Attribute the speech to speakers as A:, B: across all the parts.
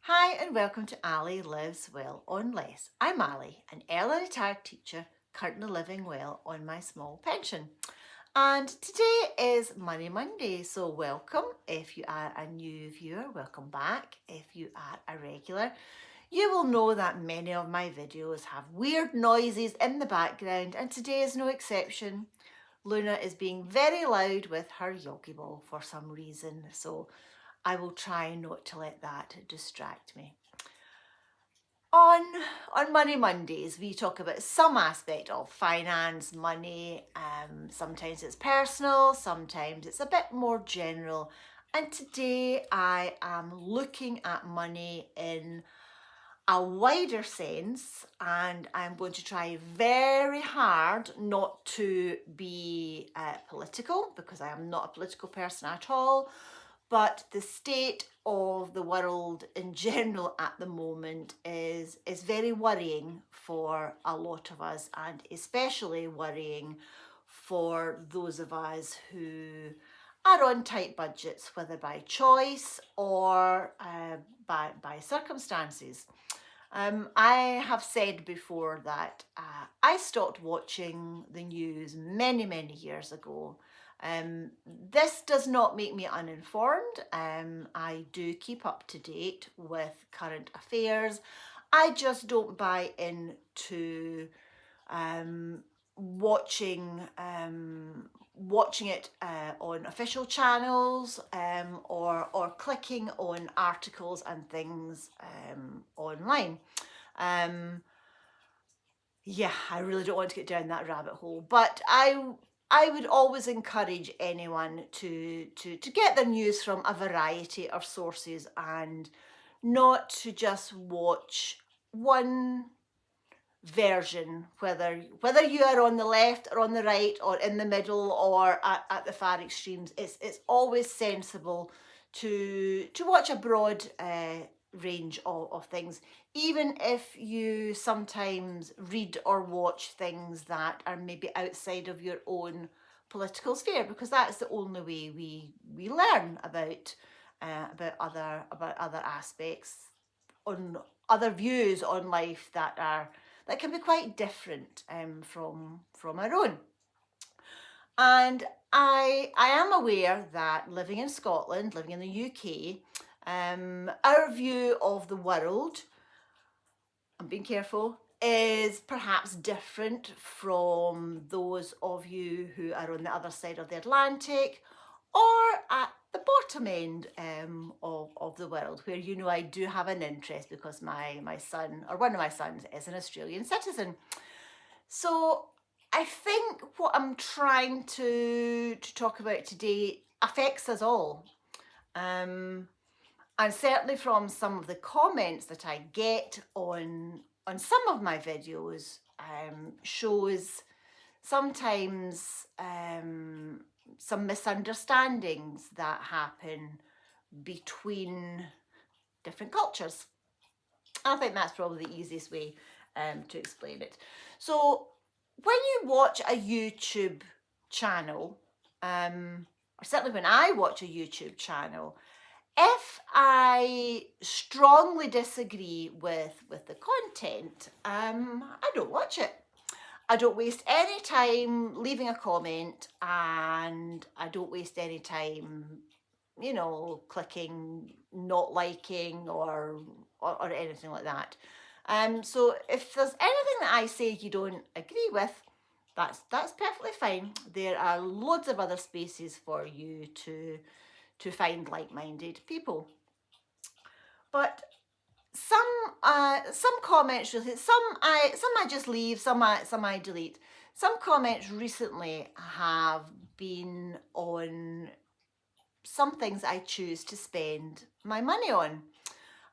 A: Hi and welcome to Ali Lives Well on Less. I'm Ali, an early retired teacher currently living well on my small pension. And today is Money Monday, so welcome. If you are a new viewer, welcome back. If you are a regular, you will know that many of my videos have weird noises in the background, and today is no exception. Luna is being very loud with her yogi ball for some reason, so I will try not to let that distract me. On, on Money Mondays, we talk about some aspect of finance, money. Sometimes it's personal, sometimes it's a bit more general. And today I am looking at money in a wider sense, and I'm going to try very hard not to be political, because I am not a political person at all. But the state of the world in general at the moment is very worrying for a lot of us, and especially worrying for those of us who are on tight budgets, whether by choice or by circumstances. I have said before that I stopped watching the news many years ago. This does not make me uninformed. I do keep up to date with current affairs. I just don't buy into watching watching it on official channels, or clicking on articles and things online. Yeah, I really don't want to get down that rabbit hole, but I would always encourage anyone to get their news from a variety of sources, and not to just watch one version, whether you are on the left or on the right or in the middle or at the far extremes. It's always sensible to watch a broad range of things, even if you sometimes read or watch things that are maybe outside of your own political sphere, because that's the only way we learn about other aspects, on other views on life that can be quite different from our own. And I am aware that living in Scotland, living in the UK, our view of the world, I'm being careful, is perhaps different from those of you who are on the other side of the Atlantic, or at the bottom end of the world, where I do have an interest, because my son, or one of my sons, is an Australian citizen. So I think what I'm trying to talk about today affects us all. And certainly from some of the comments that I get on some of my videos, shows sometimes some misunderstandings that happen between different cultures. I think that's probably the easiest way to explain it. So when you watch a YouTube channel, or certainly when I watch a YouTube channel, if I strongly disagree with the content, I don't watch it. I don't waste any time leaving a comment, and I don't waste any time, clicking not liking or anything like that. So if there's anything that I say you don't agree with, that's perfectly fine. There are loads of other spaces for you to find like-minded people. But some comments, some I just leave, some I delete. Some comments recently have been on some things I choose to spend my money on,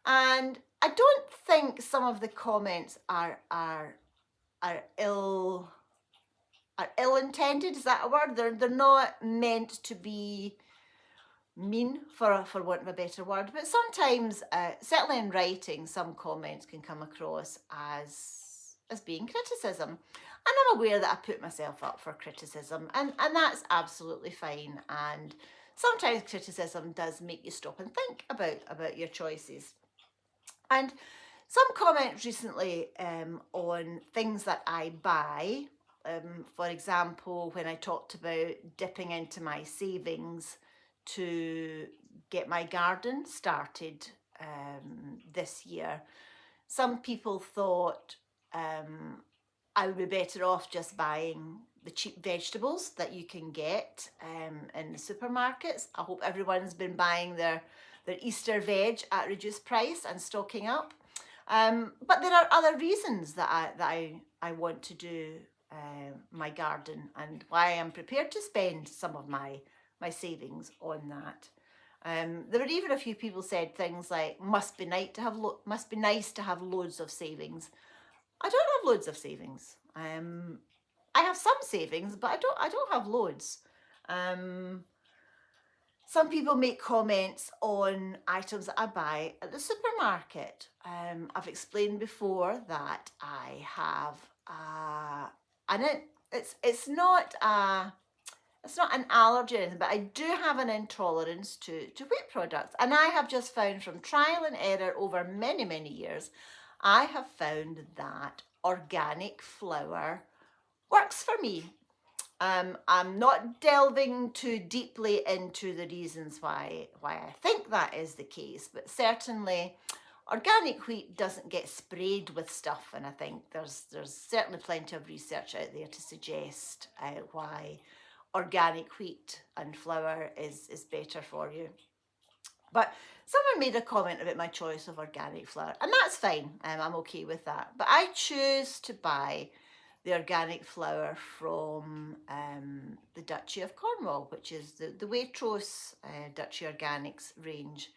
A: and I don't think some of the comments are ill intended. Is that a word? They're not meant to be mean, for want of a better word, but sometimes, certainly in writing, some comments can come across as being criticism, and I'm aware that I put myself up for criticism, and that's absolutely fine. And sometimes criticism does make you stop and think about your choices. And some comments recently on things that I buy. For example, when I talked about dipping into my savings to get my garden started this year, some people thought I would be better off just buying the cheap vegetables that you can get in the supermarkets. I hope everyone's been buying their Easter veg at reduced price and stocking up. But there are other reasons that I want to do my garden, and why I'm prepared to spend some of my savings on that. There were even a few people said things like must be nice to have loads of savings. I don't have loads of savings. I have some savings, but I don't have loads. Some people make comments on items that I buy at the supermarket. I've explained before that I have and it's not an allergy or anything, but I do have an intolerance to wheat products. And I have just found from trial and error over many, many years, I have found that organic flour works for me. I'm not delving too deeply into the reasons why I think that is the case, but certainly organic wheat doesn't get sprayed with stuff, and I think there's certainly plenty of research out there to suggest why organic wheat and flour is better for you. But someone made a comment about my choice of organic flour, and that's fine. I'm okay with that. But I choose to buy the organic flour from the Duchy of Cornwall, which is the Waitrose Duchy Organics range.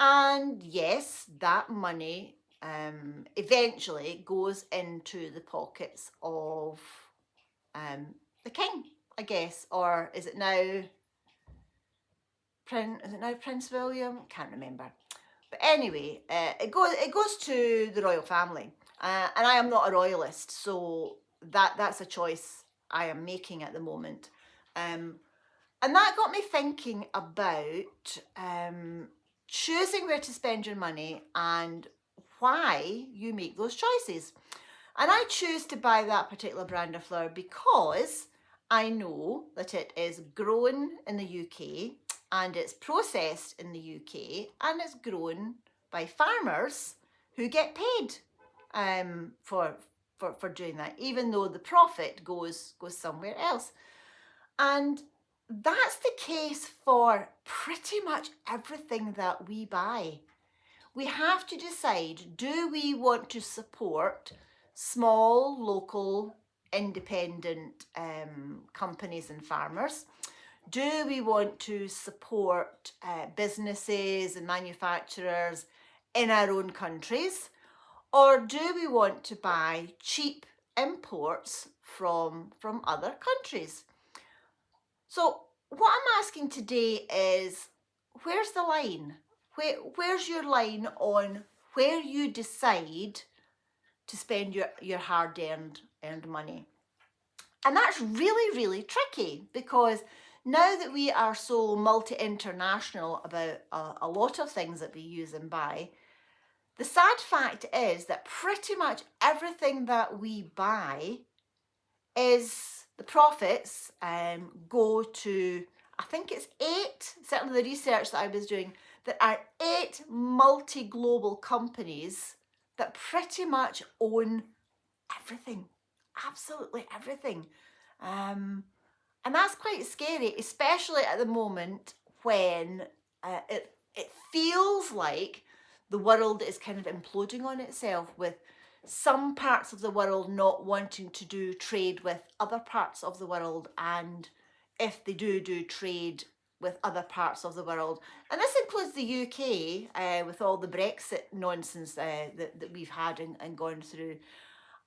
A: And yes, that money eventually goes into the pockets of the king, I guess, or is it now Prince William? Can't remember. But anyway, it goes to the royal family, and I am not a royalist, so that's a choice I am making at the moment. And that got me thinking about choosing where to spend your money and why you make those choices. And I choose to buy that particular brand of flour because I know that it is grown in the UK and it's processed in the UK and it's grown by farmers who get paid for doing that, even though the profit goes somewhere else. And that's the case for pretty much everything that we buy. We have to decide, do we want to support small, local, independent companies and farmers? Do we want to support businesses and manufacturers in our own countries? Or do we want to buy cheap imports from other countries? So what I'm asking today is, where's the line? Where's your line on where you decide to spend your hard-earned money? And that's really, really tricky, because now that we are so multi-international about a lot of things that we use and buy, the sad fact is that pretty much everything that we buy is the profits go to, I think it's 8, certainly the research that I was doing, there are 8 multi-global companies that pretty much own everything, absolutely everything. And that's quite scary, especially at the moment when it feels like the world is kind of imploding on itself, with some parts of the world not wanting to do trade with other parts of the world, and if they do trade with other parts of the world, and this includes the UK with all the Brexit nonsense that we've had and gone through,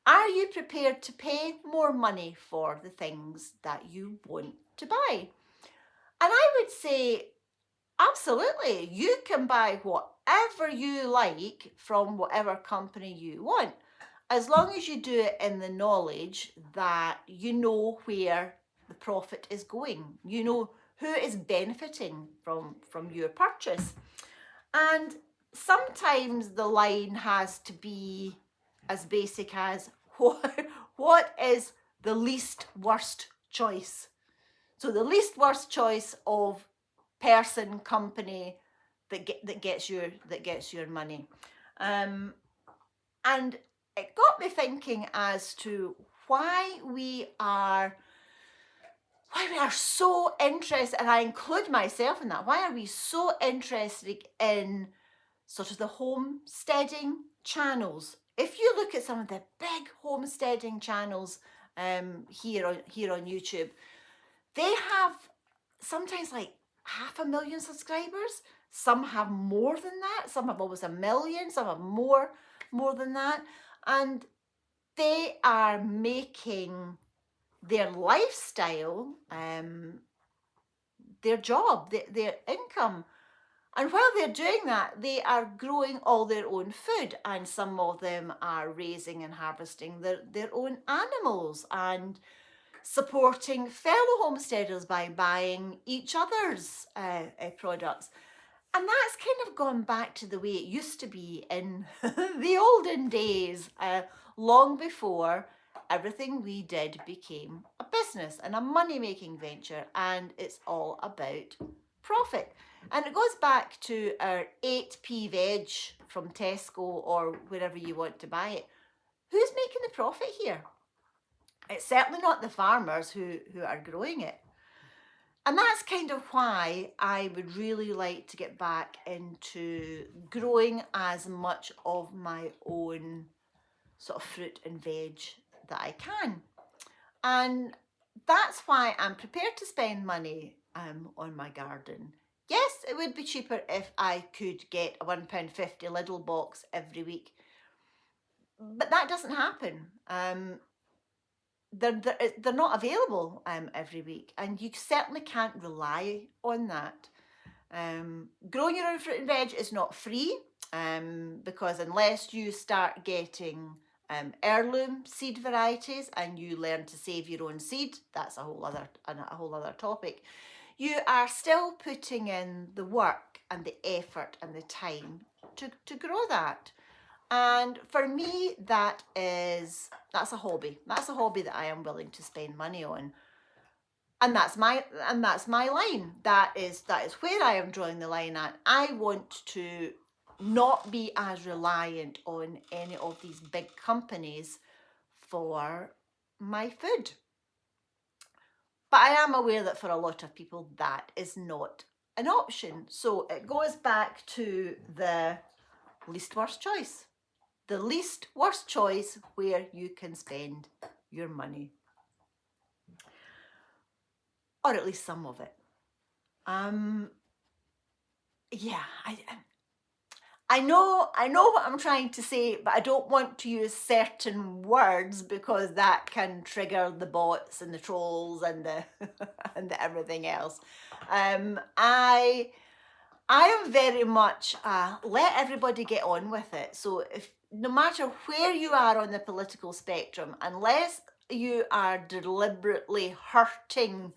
A: are you prepared to pay more money for the things that you want to buy? And I would say, absolutely, you can buy whatever you like from whatever company you want, as long as you do it in the knowledge that you know where the profit is going. You know who is benefiting from your purchase. And sometimes the line has to be as basic as what is the least worst choice. So the least worst choice of person, company that gets your money. And it got me thinking as to why we are so interested, and I include myself in that. Why are we so interested in sort of the homesteading channels? If you look at some of the big homesteading channels here on YouTube, they have sometimes like 500,000 subscribers. Some have more than that. Some have almost 1 million. Some have more than that. And they are making their lifestyle, their job, their income. And while they're doing that, they are growing all their own food, and some of them are raising and harvesting their own animals and supporting fellow homesteaders by buying each other's products. And that's kind of gone back to the way it used to be in the olden days, long before everything we did became a business and a money-making venture, and it's all about profit. And it goes back to our 8p veg from Tesco or wherever you want to buy it. Who's making the profit here? It's certainly not the farmers who are growing it. And that's kind of why I would really like to get back into growing as much of my own sort of fruit and veg that I can. And that's why I'm prepared to spend money on my garden. Yes, it would be cheaper if I could get a £1.50 little box every week, but that doesn't happen. They're not available every week, and you certainly can't rely on that. Growing your own fruit and veg is not free, because unless you start getting heirloom seed varieties and you learn to save your own seed, that's a whole other topic. You are still putting in the work and the effort and the time to grow that. And for me, that's a hobby. That's a hobby that I am willing to spend money on. And that's my line. That is where I am drawing the line at. I want to not be as reliant on any of these big companies for my food. But I am aware that for a lot of people that is not an option. So it goes back to the least worst choice. The least worst choice where you can spend your money. Or at least some of it. Yeah, I know what I'm trying to say, but I don't want to use certain words because that can trigger the bots and the trolls and the and the everything else. I am very much let everybody get on with it. So if no matter where you are on the political spectrum, unless you are deliberately hurting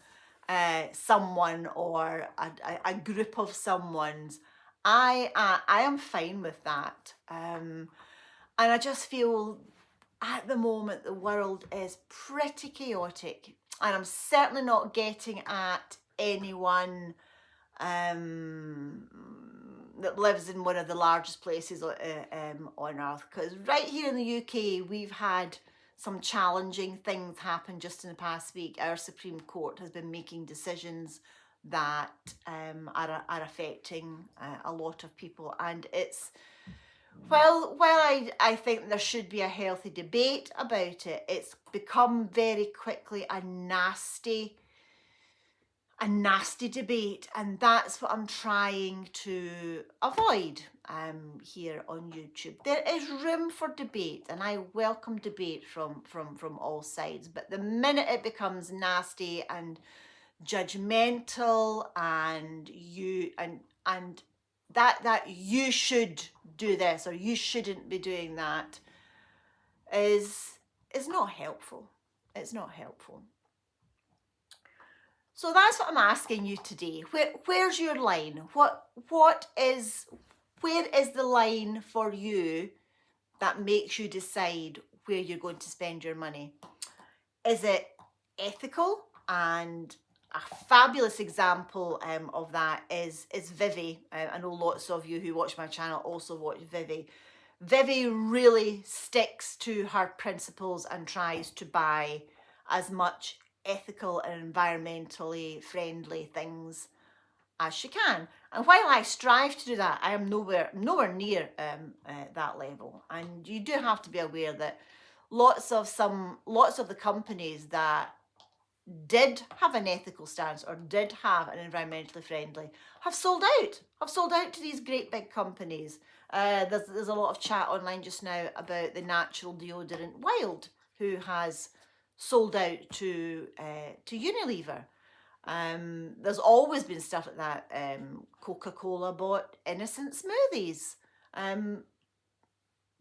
A: someone or a group of someone's, I am fine with that. And I just feel at the moment the world is pretty chaotic, and I'm certainly not getting at anyone that lives in one of the largest places on earth, because right here in the UK we've had some challenging things happen just in the past week. Our Supreme Court has been making decisions that are affecting a lot of people, and it's while I think there should be a healthy debate about it, it's become very quickly a nasty debate, and that's what I'm trying to avoid here on YouTube. There is room for debate, and I welcome debate from all sides, but the minute it becomes nasty and judgmental and that you should do this or you shouldn't be doing that is not helpful. It's not helpful. So that's what I'm asking you today. Where's your line? What is where is the line for you that makes you decide where you're going to spend your money? Is it ethical? And a fabulous example of that is Vivi. I know lots of you who watch my channel also watch Vivi. Vivi really sticks to her principles and tries to buy as much ethical and environmentally friendly things as she can. And while I strive to do that, I am nowhere near that level. And you do have to be aware that lots of the companies that did have an ethical stance or did have an environmentally friendly have sold out to these great big companies. There's a lot of chat online just now about the natural deodorant Wild, who has sold out to Unilever. There's always been stuff like that. Coca-Cola bought innocent smoothies.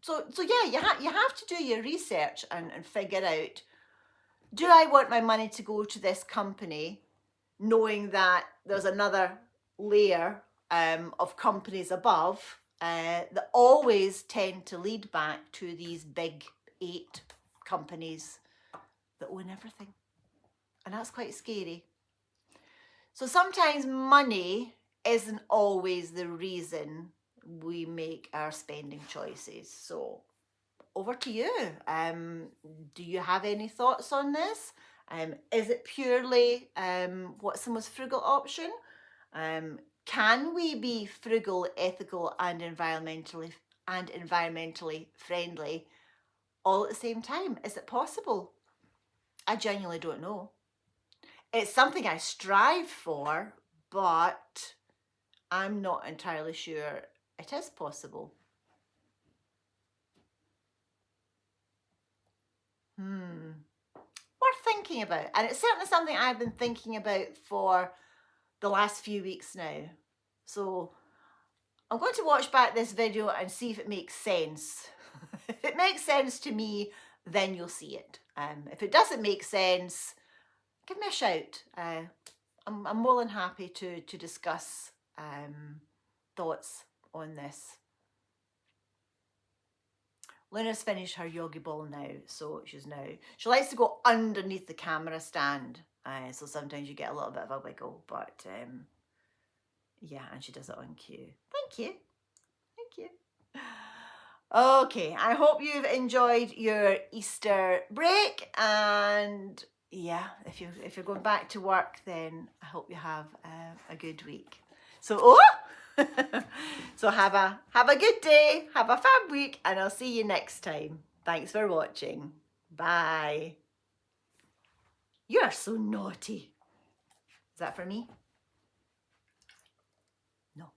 A: So yeah, you have to do your research and figure out, do I want my money to go to this company, knowing that there's another layer of companies above that always tend to lead back to these big 8 companies that own everything. And that's quite scary. So sometimes money isn't always the reason we make our spending choices. So over to you. Do you have any thoughts on this? Is it purely what's the most frugal option? Can we be frugal, ethical, and environmentally friendly all at the same time? Is it possible? I genuinely don't know. It's something I strive for, but I'm not entirely sure it is possible. Worth thinking about. And it's certainly something I've been thinking about for the last few weeks now. So I'm going to watch back this video and see if it makes sense. If it makes sense to me, then you'll see it. If it doesn't make sense, give me a shout. I'm more than happy to discuss thoughts on this. Luna's finished her yogi ball now, so she likes to go underneath the camera stand. So sometimes you get a little bit of a wiggle, but yeah, and she does it on cue. Thank you. Thank you. Okay, I hope you've enjoyed your Easter break, and yeah, if you're going back to work, then I hope you have a good week. So so have a good day, have a fab week, and I'll see you next time. Thanks for watching. Bye. You are so naughty. Is that for me? No.